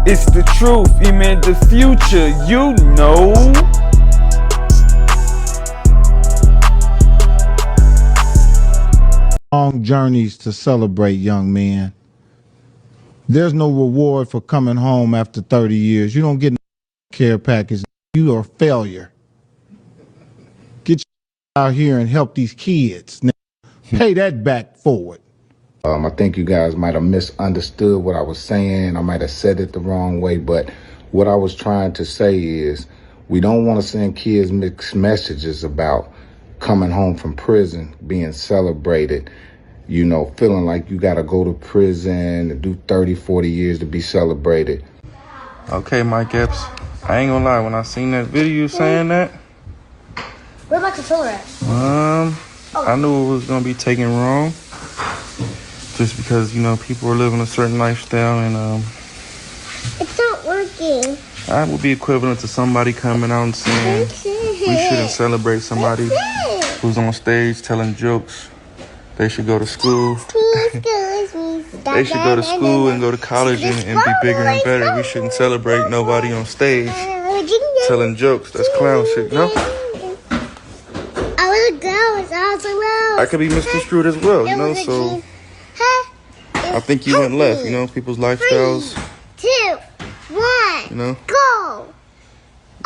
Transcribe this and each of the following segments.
It's the truth, man, the future, you know. Long journeys to celebrate, young men. There's no reward for coming home after 30 years. You don't get no care package. You are a failure. Get out here and help these kids. Now, pay that back forward. I think you guys might have misunderstood what I was saying. I might have said it the wrong way, but what I was trying to say is we don't want to send kids mixed messages about coming home from prison, being celebrated, you know, feeling like you got to go to prison and do 30, 40 years to be celebrated. Okay, Mike Epps, I ain't gonna lie, when I seen that video saying that, where's my controller at? I knew it was gonna be taken wrong. Just because, you know, people are living a certain lifestyle and It's not working. that would be equivalent to somebody coming out and saying we shouldn't celebrate somebody who's on stage telling jokes. They should go to school. They should go to school and go to college and be bigger and better. We shouldn't celebrate nobody on stage telling jokes. That's clown shit, no? I could be misconstrued as well, you know, so I think you went left, you know, people's lifestyles. 3, 2, 1, you know, go.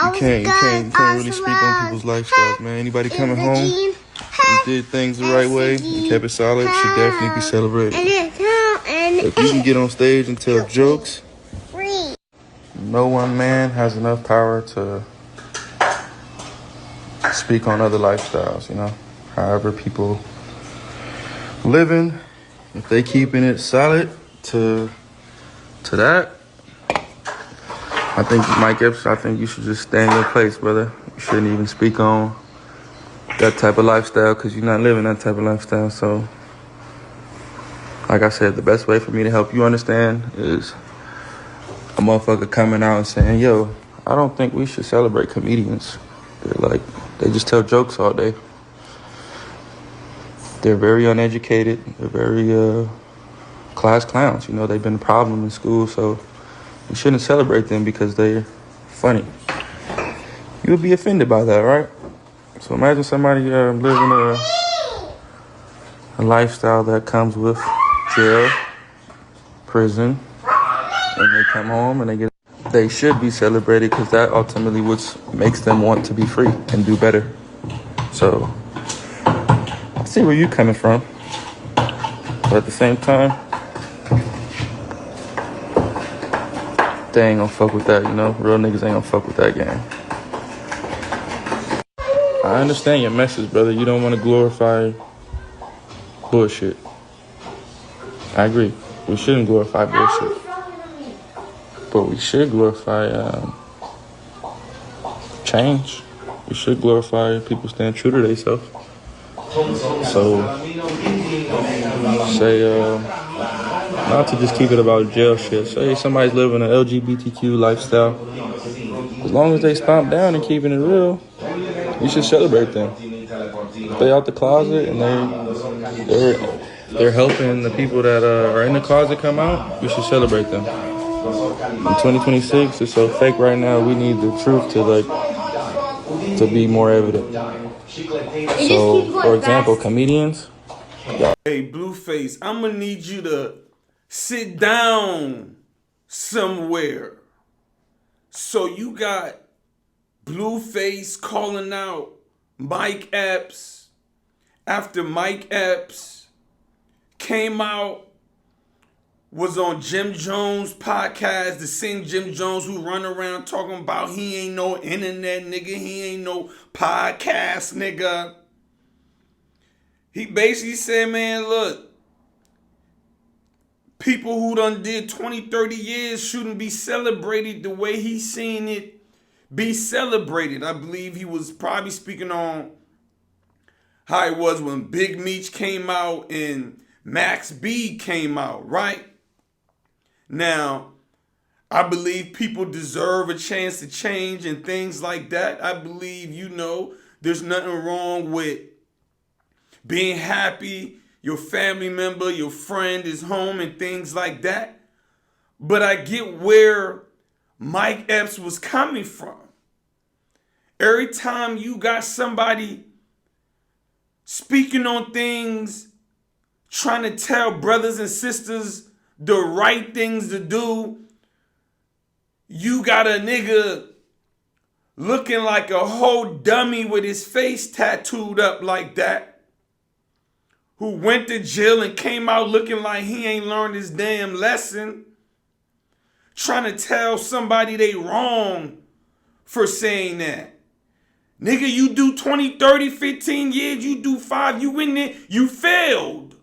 You can't really speak on people's lifestyles, man. Anybody coming home and did things the right way and kept it solid should definitely be celebrated. If you can get on stage and tell jokes, no one man has enough power to speak on other lifestyles, you know. However people living, if they keeping it solid to that, I think, Mike Epps, I think you should just stay in your place, brother. You shouldn't even speak on that type of lifestyle because you're not living that type of lifestyle. So, like I said, the best way for me to help you understand is a motherfucker coming out and saying, yo, I don't think we should celebrate comedians. They just tell jokes all day. They're very uneducated. They're very class clowns. You know, they've been a problem in school, so we shouldn't celebrate them because they're funny. You would be offended by that, right? So imagine somebody living a lifestyle that comes with jail, prison, and they come home and they should be celebrated because that ultimately what makes them want to be free and do better. So I see where you're coming from, but at the same time, they ain't gonna fuck with that, you know? Real niggas ain't gonna fuck with that game. I understand your message, brother. You don't want to glorify bullshit. I agree. We shouldn't glorify bullshit. But we should glorify change. We should glorify people staying true to themselves. So, say, not to just keep it about jail shit. Say somebody's living an LGBTQ lifestyle. As long as they stomp down and keeping it real, you should celebrate them. If they out the closet and they're helping the people that are in the closet come out, you should celebrate them. In 2026, it's so fake right now. We need the truth to be more evident. So, for example, comedians. Hey, Blueface, I'm gonna need you to sit down somewhere. So you got Blueface calling out Mike Epps after Mike Epps came out, was on Jim Jones' podcast, the same Jim Jones who run around talking about he ain't no internet nigga, he ain't no podcast nigga. He basically said, man, look, people who done did 20, 30 years shouldn't be celebrated the way he seen it be celebrated. I believe he was probably speaking on how it was when Big Meech came out and Max B came out, right? Now, I believe people deserve a chance to change and things like that. I believe, you know, there's nothing wrong with being happy your family member, your friend is home and things like that. But I get where Mike Epps was coming from. Every time you got somebody speaking on things, trying to tell brothers and sisters the right things to do, you got a nigga looking like a whole dummy with his face tattooed up like that, who went to jail and came out looking like he ain't learned his damn lesson, trying to tell somebody they wrong for saying that. Nigga, you do 20, 30, 15 years, you do 5, you in there, you failed.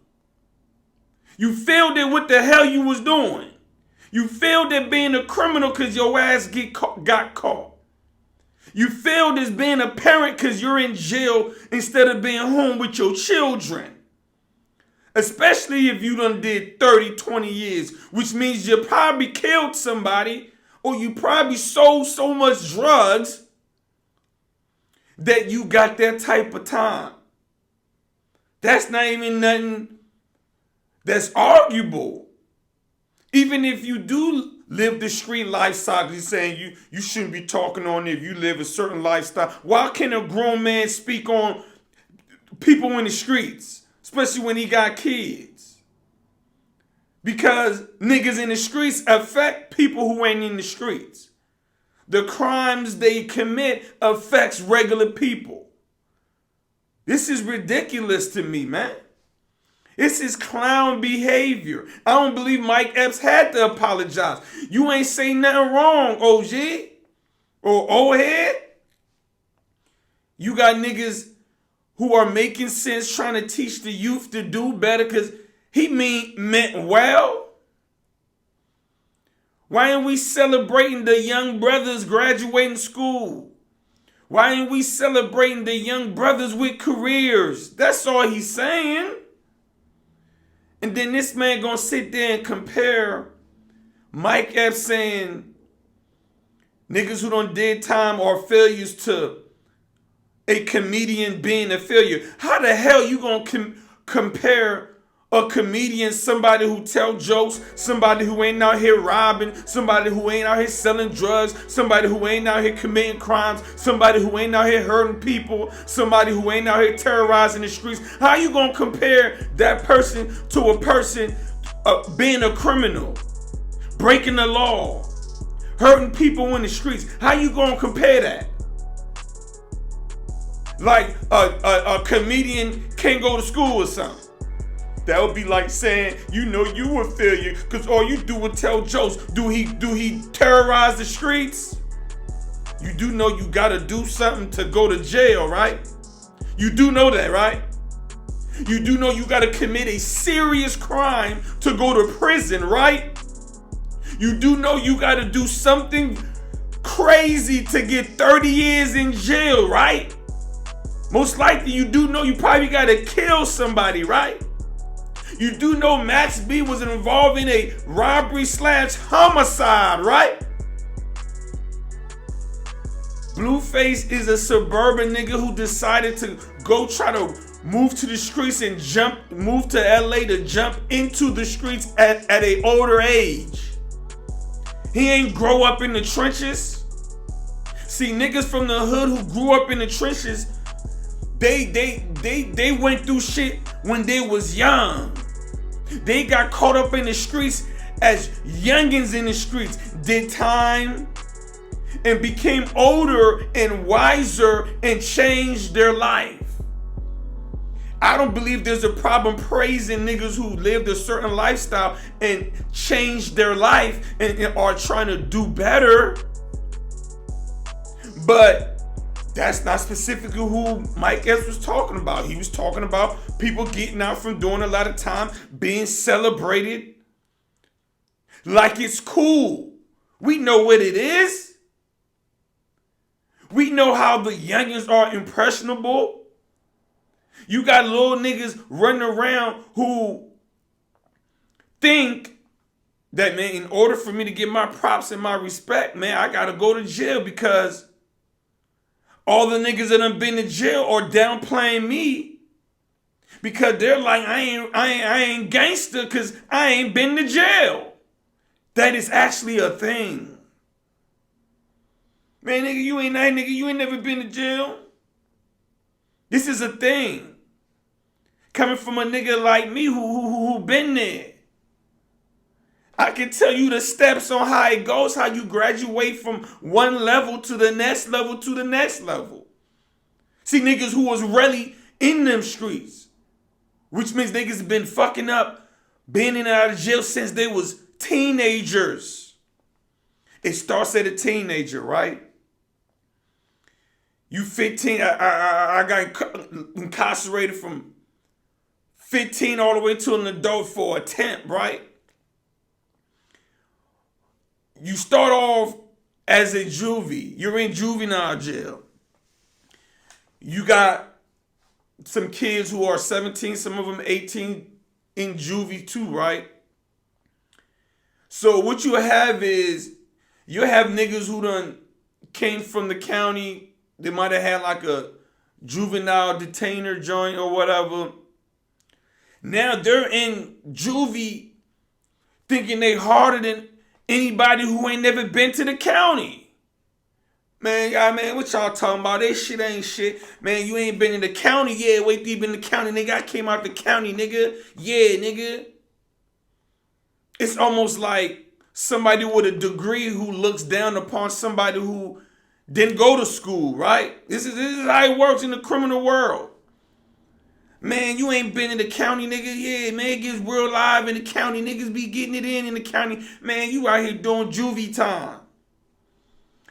You failed at what the hell you was doing. You failed at being a criminal because your ass got caught. You failed as being a parent because you're in jail instead of being home with your children. Especially if you done did 30, 20 years, which means you probably killed somebody or you probably sold so much drugs that you got that type of time. That's not even nothing that's arguable. Even if you do live the street lifestyle, he's saying you shouldn't be talking on it if you live a certain lifestyle. Why can a grown man speak on people in the streets, especially when he got kids? Because niggas in the streets affect people who ain't in the streets. The crimes they commit affects regular people. This is ridiculous to me, man. This is clown behavior. I don't believe Mike Epps had to apologize. You ain't say nothing wrong, OG or old head. You got niggas who are making sense, trying to teach the youth to do better because he meant well. Why ain't we celebrating the young brothers graduating school? Why ain't we celebrating the young brothers with careers? That's all he's saying. And then this man gonna sit there and compare Mike Epps saying niggas who done did time are failures to a comedian being a failure. How the hell you gonna compare a comedian, somebody who tell jokes, somebody who ain't out here robbing, somebody who ain't out here selling drugs, somebody who ain't out here committing crimes, somebody who ain't out here hurting people, somebody who ain't out here terrorizing the streets? How you gonna compare that person to a person being a criminal, breaking the law, hurting people in the streets? How you gonna compare that? Like a comedian can't go to school or something. That would be like saying, you know, you a failure because all you do is tell jokes. Do he terrorize the streets? You do know you gotta do something to go to jail, right? You do know that, right? You do know you gotta commit a serious crime to go to prison, right? You do know you gotta do something crazy to get 30 years in jail, right? Most likely you do know you probably gotta kill somebody, right? You do know Max B was involved in a robbery/homicide, right? Blueface is a suburban nigga who decided to go try to move to the streets and move to LA to jump into the streets at an older age. He ain't grow up in the trenches. See, niggas from the hood who grew up in the trenches, they went through shit when they was young. They got caught up in the streets as youngins in the streets, did time, and became older and wiser and changed their life. I don't believe there's a problem praising niggas who lived a certain lifestyle and changed their life and are trying to do better. But that's not specifically who Mike Epps was talking about. He was talking about people getting out from doing a lot of time, being celebrated like it's cool. We know what it is. We know how the youngins are impressionable. You got little niggas running around who think that, man, in order for me to get my props and my respect, man, I gotta go to jail because all the niggas that done been to jail are downplaying me because they're like, I ain't gangster because I ain't been to jail. That is actually a thing. Man, nigga, you ain't that nigga. You ain't never been to jail. This is a thing. Coming from a nigga like me who been there. I can tell you the steps on how it goes, how you graduate from one level to the next level to the next level. See, niggas who was really in them streets, which means niggas been fucking up, been in and out of jail since they was teenagers. It starts at a teenager, right? You 15, I got incarcerated from 15 all the way to an adult for attempt, right? You start off as a juvie. You're in juvenile jail. You got some kids who are 17, some of them 18 in juvie too, right? So what you have is, you have niggas who done came from the county. They might have had like a juvenile detainer joint or whatever. Now they're in juvie thinking they harder than anybody who ain't never been to the county. Man, man, what y'all talking about? That shit ain't shit. Man, you ain't been in the county. Yeah, wait till you been in the county, nigga. I came out the county, nigga. Yeah, nigga. It's almost like somebody with a degree who looks down upon somebody who didn't go to school, right? This is how it works in the criminal world. Man, you ain't been in the county, nigga. Yeah, man, it gets real live in the county. Niggas be getting it in the county. Man, you out here doing juvie time.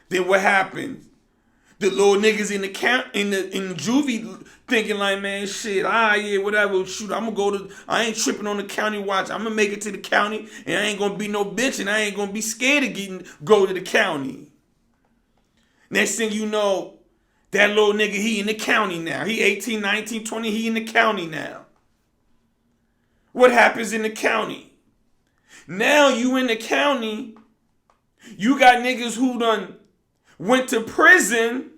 Then what happens? The little niggas in the juvie thinking like, man, shit, yeah, whatever, shoot, I ain't tripping on the county watch. I'm gonna make it to the county, and I ain't gonna be no bitch, and I ain't gonna be scared of go to the county. Next thing you know, that little nigga, he in the county now. He 18, 19, 20, he in the county now. What happens in the county? Now you in the county, you got niggas who done went to prison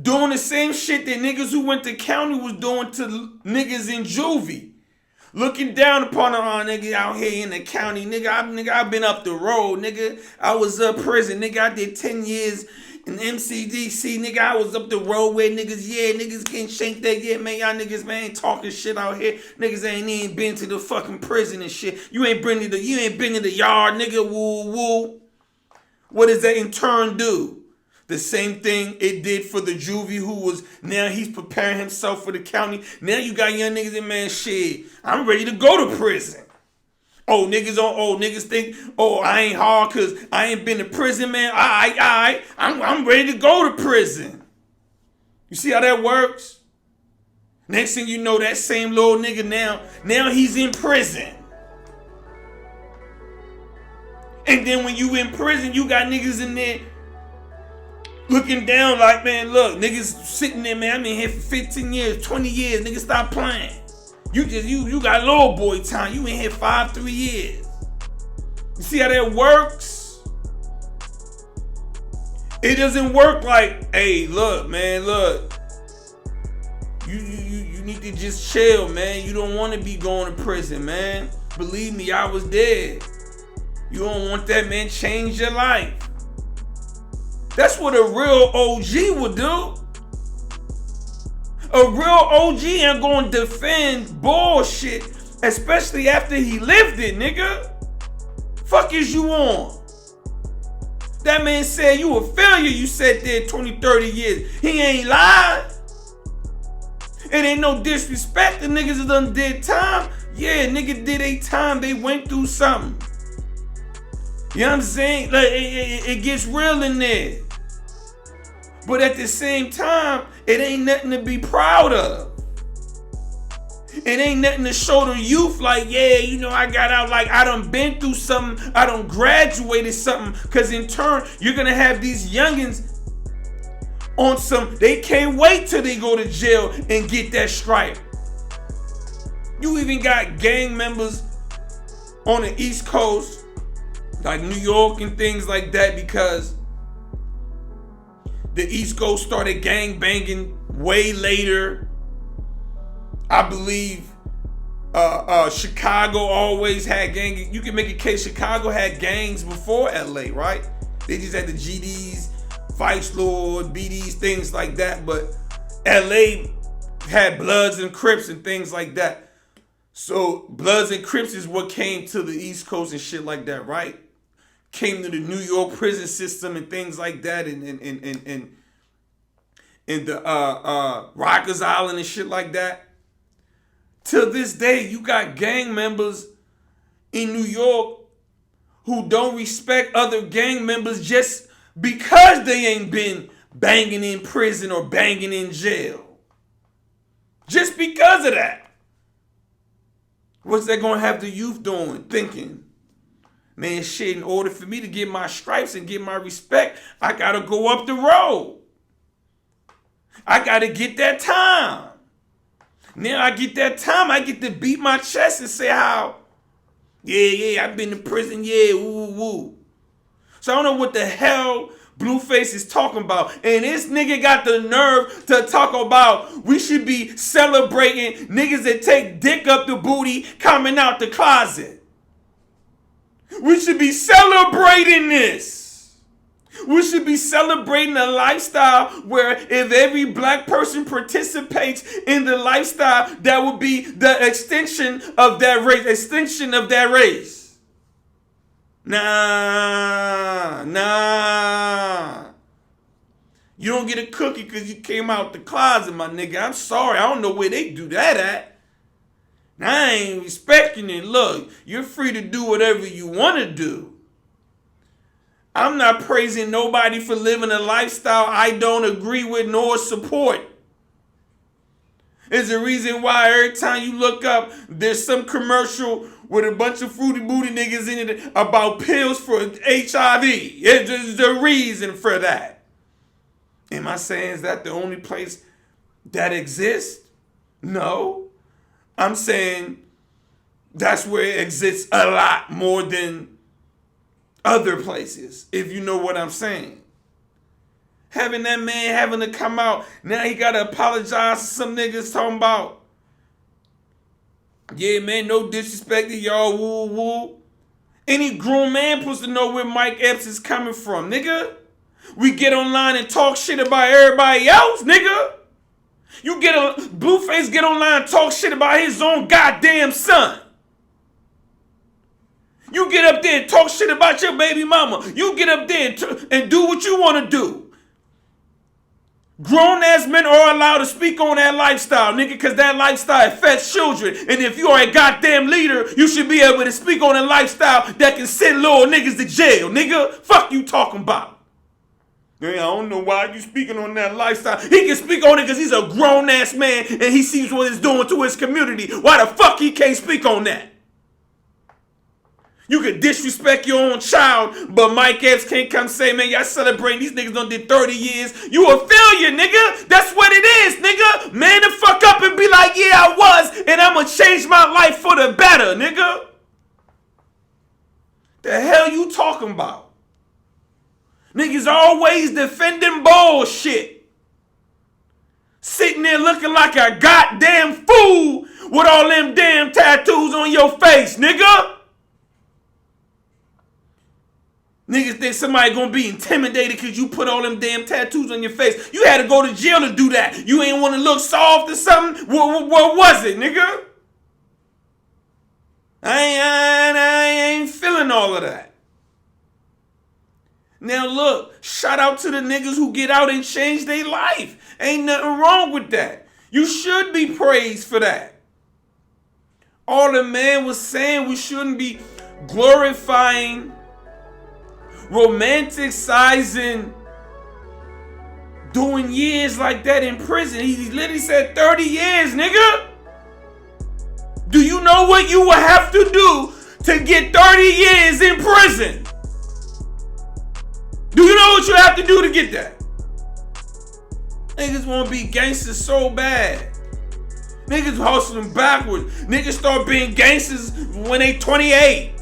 doing the same shit that niggas who went to county was doing to niggas in juvie. Looking down upon them, nigga out here in the county. Nigga, I've been up the road, nigga. I was up prison, nigga. I did 10 years in MCDC, nigga. I was up the road where niggas can't shake that. Yeah, man, y'all niggas, man, ain't talking shit out here. Niggas ain't even been to the fucking prison and shit. You ain't been to the yard, nigga. Woo woo. What does that in turn do? The same thing it did for the juvie who was, now he's preparing himself for the county. Now you got young niggas in, man, shit, I'm ready to go to prison. Niggas think, I ain't hard because I ain't been to prison, man. I'm ready to go to prison. You see how that works? Next thing you know, that same little nigga now he's in prison. And then when you in prison, you got niggas in there looking down like, man, look, niggas sitting there, man, I've been here for 15 years, 20 years, niggas stop playing. You got little boy time. You in here 3 years. You see how that works? It doesn't work like, hey, look, man, look. You need to just chill, man. You don't want to be going to prison, man. Believe me, I was there. You don't want that, man. Change your life. That's what a real OG would do. A real OG ain't gonna defend bullshit, especially after he lived it, nigga. Fuck is you on? That man said you a failure. You sat there 20, 30 years. He ain't lied. It ain't no disrespect. The niggas that done did time. Yeah, nigga did a time. They went through something. You know what I'm saying? Like, it gets real in there. But at the same time, it ain't nothing to be proud of. It ain't nothing to show the youth like, yeah, you know, I got out, like I done been through something, I done graduated something. Cause in turn, you're gonna have these youngins on some, they can't wait till they go to jail and get that stripe. You even got gang members on the East Coast, like New York and things like that, because the East Coast started gang banging way later. I believe Chicago always had gang. You can make a case Chicago had gangs before LA, right? They just had the GDs Vice Lord, be these things like that. But LA had Bloods and Crips and things like that. So Bloods and Crips is what came to the East Coast and shit like that, right? Came to the New York prison system and things like that, and the Rikers Island and shit like that. Till this day, you got gang members in New York who don't respect other gang members just because they ain't been banging in prison or banging in jail. Just because of that. What's that gonna have the youth doing? Thinking, man, shit, in order for me to get my stripes and get my respect, I gotta go up the road. I gotta get that time. Now I get that time, I get to beat my chest and say how, yeah, I've been to prison, yeah, woo. So I don't know what the hell Blueface is talking about. And this nigga got the nerve to talk about we should be celebrating niggas that take dick up the booty coming out the closet. We should be celebrating this. We should be celebrating a lifestyle where if every black person participates in the lifestyle, that would be the extension of that race. Nah. You don't get a cookie because you came out the closet, my nigga. I'm sorry. I don't know where they do that at. I ain't respecting it. Look, you're free to do whatever you want to do. I'm not praising nobody for living a lifestyle I don't agree with nor support. There's a reason why every time you look up, there's some commercial with a bunch of fruity booty niggas in it about pills for HIV. There's a reason for that. Am I saying is that the only place that exists? No. I'm saying that's where it exists a lot more than other places, if you know what I'm saying. Having that man having to come out, now he gotta apologize to some niggas talking about, yeah, man, no disrespect to y'all, woo. Any grown man supposed to know where Mike Epps is coming from, nigga. We get online and talk shit about everybody else, nigga. Blueface get online and talk shit about his own goddamn son. You get up there and talk shit about your baby mama. You get up there and do what you want to do. Grown-ass men are allowed to speak on that lifestyle, nigga, because that lifestyle affects children. And if you are a goddamn leader, you should be able to speak on a lifestyle that can send little niggas to jail, nigga. Fuck you talking about. Man, I don't know why you speaking on that lifestyle. He can speak on it because he's a grown-ass man and he sees what it's doing to his community. Why the fuck he can't speak on that? You could disrespect your own child, but Mike Epps can't come say, man, y'all celebrating these niggas done did 30 years. You a failure, nigga. That's what it is, nigga. Man the fuck up and be like, yeah, I was, and I'm gonna change my life for the better, nigga. The hell you talking about? Niggas always defending bullshit. Sitting there looking like a goddamn fool with all them damn tattoos on your face, nigga. Niggas think somebody gonna be intimidated because you put all them damn tattoos on your face. You had to go to jail to do that. You ain't want to look soft or something? What was it, nigga? I ain't feeling all of that. Now look, shout out to the niggas who get out and change their life. Ain't nothing wrong with that. You should be praised for that. All the man was saying, we shouldn't be glorifying, romanticizing doing years like that in prison. He literally said 30 years, nigga. Do you know what you will have to do to get 30 years in prison? Do you know what you have to do to get that? Niggas want to be gangsters so bad. Niggas hustling backwards. Niggas start being gangsters when they 28.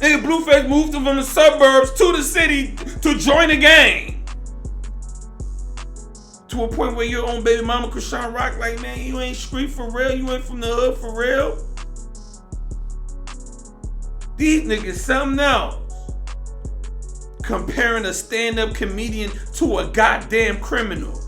Nigga, Blueface moved from the suburbs to the city to join a gang. To a point where your own baby mama Krishan Rock like, man, you ain't street for real. You ain't from the hood for real. These niggas something else. comparing a stand-up comedian to a goddamn criminal.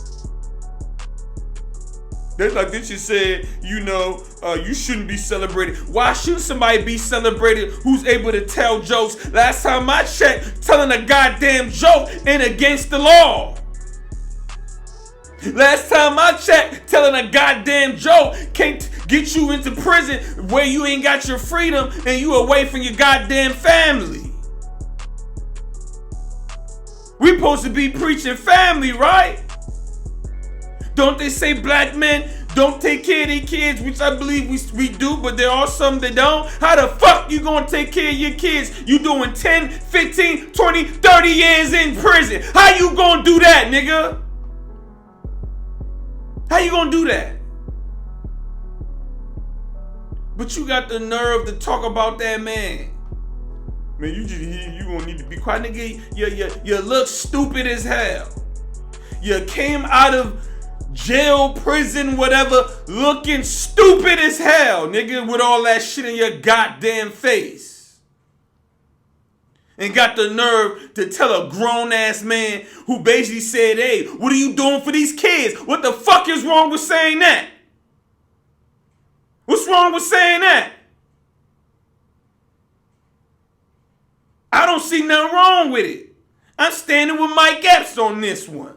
That's like this you said, you shouldn't be celebrated. Why should somebody be celebrated who's able to tell jokes? Last time I checked, telling a goddamn joke ain't against the law. Last time I checked, telling a goddamn joke can't get you into prison where you ain't got your freedom and you away from your goddamn family. We supposed to be preaching family, right? Don't they say black men don't take care of their kids, which I believe we do, but there are some that don't? How the fuck you gonna take care of your kids? You doing 10, 15, 20, 30 years in prison. How you gonna do that, nigga? How you gonna do that? But you got the nerve to talk about that man. Man, you gonna need to be quiet, nigga. You look stupid as hell. You came out of jail, prison, whatever, looking stupid as hell, nigga, with all that shit in your goddamn face. And got the nerve to tell a grown-ass man who basically said, hey, what are you doing for these kids? What the fuck is wrong with saying that? What's wrong with saying that? I don't see nothing wrong with it. I'm standing with Mike Epps on this one.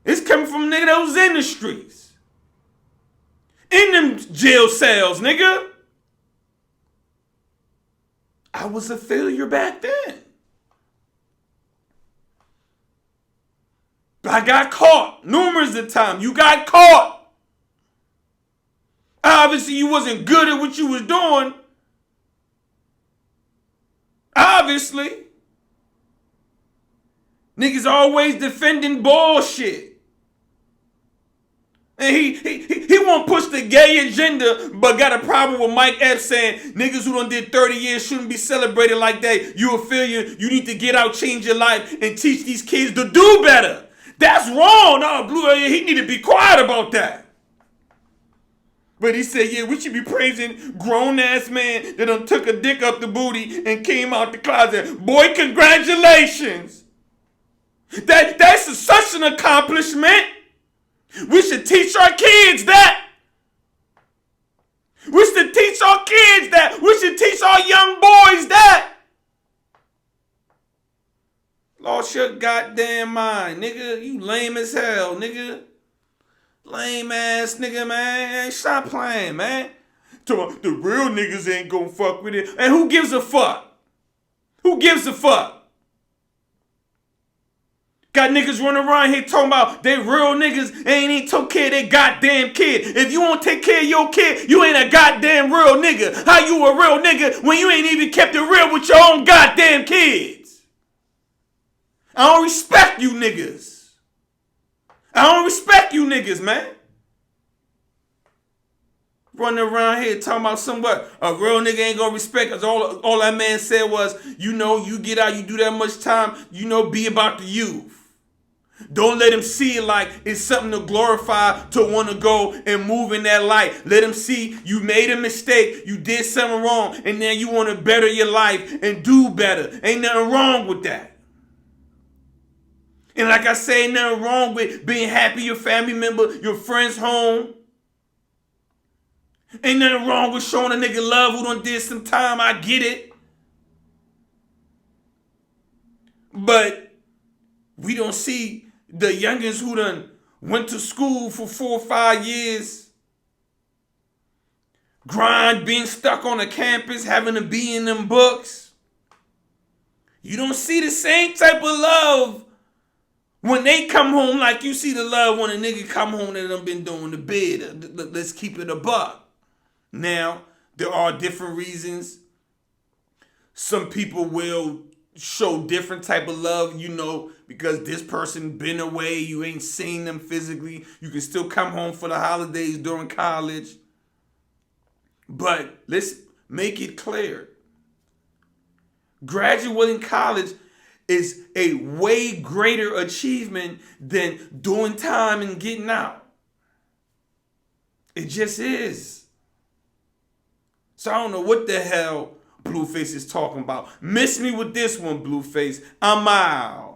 It's coming from a nigga that was in the streets. In them jail cells, nigga. I was a failure back then. I got caught numerous of times. You got caught. Obviously, you wasn't good at what you was doing. Obviously. Niggas always defending bullshit. And he won't push the gay agenda, but got a problem with Mike Epps saying niggas who done did 30 years shouldn't be celebrated like that. You a failure. You need to get out, change your life, and teach these kids to do better. That's wrong. No, he need to be quiet about that. But he said, yeah, we should be praising grown-ass man that done took a dick up the booty and came out the closet. Boy, congratulations. That's such an accomplishment. We should teach our kids that. We should teach our kids that. We should teach our young boys that. Lost your goddamn mind, nigga. You lame as hell, nigga. Lame ass nigga, man. Stop playing, man. The real niggas ain't gonna fuck with it. And who gives a fuck? Who gives a fuck? Got niggas running around here talking about they real niggas ain't took care of their goddamn kid. If you won't take care of your kid, you ain't a goddamn real nigga. How you a real nigga when you ain't even kept it real with your own goddamn kids? I don't respect you niggas. I don't respect you niggas, man. Running around here talking about somewhat a real nigga ain't gonna respect us. All that man said was, you get out, you do that much time, be about the youth. Don't let him see it like it's something to glorify, to want to go and move in that light. Let him see you made a mistake, you did something wrong, and now you want to better your life and do better. Ain't nothing wrong with that. And like I say, ain't nothing wrong with being happy your family member, your friends home. Ain't nothing wrong with showing a nigga love who done did some time. I get it. But we don't see the youngins who done went to school for 4 or 5 years, grind, being stuck on the campus, having to be in them books. You don't see the same type of love when they come home like you see the love when a nigga come home and done been doing the bid. Let's keep it a buck. Now, there are different reasons. Some people will show different type of love, because this person been away, you ain't seen them physically. You can still come home for the holidays during college. But let's make it clear. Graduating college is a way greater achievement than doing time and getting out. It just is. So I don't know what the hell Blueface is talking about. Miss me with this one, Blueface. I'm out.